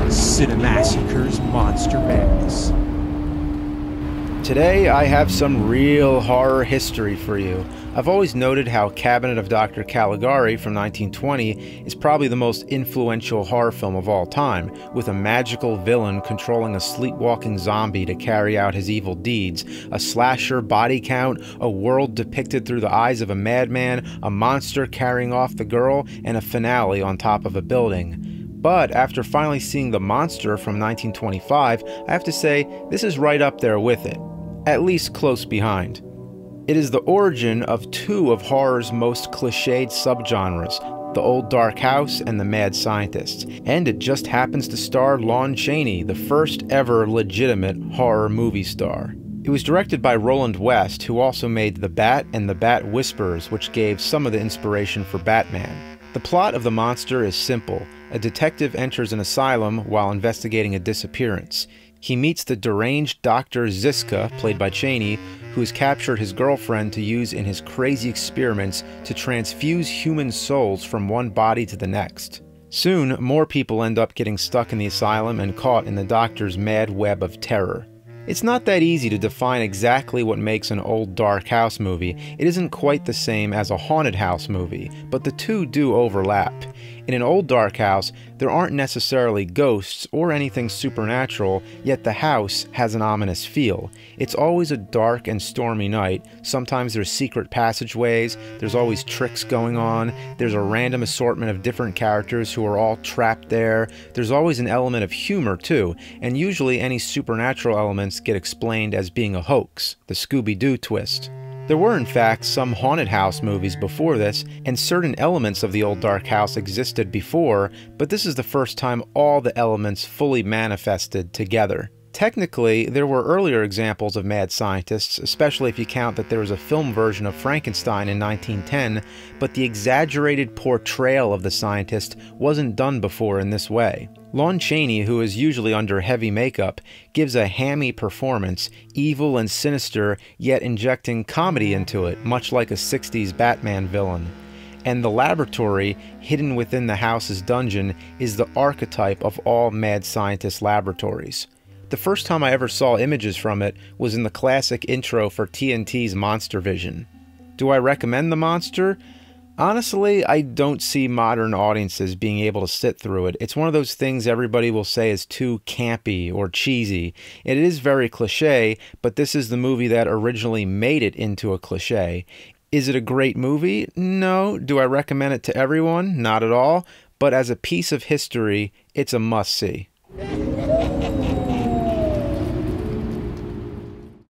Cinemassacre's Monster Madness. Today I have some real horror history for you. I've always noted how Cabinet of Dr. Caligari from 1920 is probably the most influential horror film of all time, with a magical villain controlling a sleepwalking zombie to carry out his evil deeds, a slasher body count, a world depicted through the eyes of a madman, a monster carrying off the girl, and a finale on top of a building. But after finally seeing The Monster from 1925, I have to say this is right up there with it. At least close behind. It is the origin of two of horror's most cliched subgenres, the old dark house and the mad scientist, and it just happens to star Lon Chaney, the first ever legitimate horror movie star. It was directed by Roland West, who also made The Bat and The Bat Whispers, which gave some of the inspiration for Batman. The plot of The Monster is simple. A detective enters an asylum while investigating a disappearance. He meets the deranged Dr. Ziska, played by Chaney, who has captured his girlfriend to use in his crazy experiments to transfuse human souls from one body to the next. Soon, more people end up getting stuck in the asylum and caught in the doctor's mad web of terror. It's not that easy to define exactly what makes an old dark house movie. It isn't quite the same as a haunted house movie, but the two do overlap. In an old dark house, there aren't necessarily ghosts or anything supernatural, yet the house has an ominous feel. It's always a dark and stormy night. Sometimes there's secret passageways, there's always tricks going on, there's a random assortment of different characters who are all trapped there. There's always an element of humor too, and usually any supernatural elements get explained as being a hoax, the Scooby-Doo twist. There were in fact some haunted house movies before this, and certain elements of the old dark house existed before, but this is the first time all the elements fully manifested together. Technically, there were earlier examples of mad scientists, especially if you count that there was a film version of Frankenstein in 1910, but the exaggerated portrayal of the scientist wasn't done before in this way. Lon Chaney, who is usually under heavy makeup, gives a hammy performance, evil and sinister, yet injecting comedy into it, much like a 60s Batman villain. And the laboratory, hidden within the house's dungeon, is the archetype of all mad scientist laboratories. The first time I ever saw images from it was in the classic intro for TNT's Monster Vision. Do I recommend The Monster? Honestly, I don't see modern audiences being able to sit through it. It's one of those things everybody will say is too campy or cheesy. It is very cliché, but this is the movie that originally made it into a cliché. Is it a great movie? No. Do I recommend it to everyone? Not at all. But as a piece of history, it's a must-see.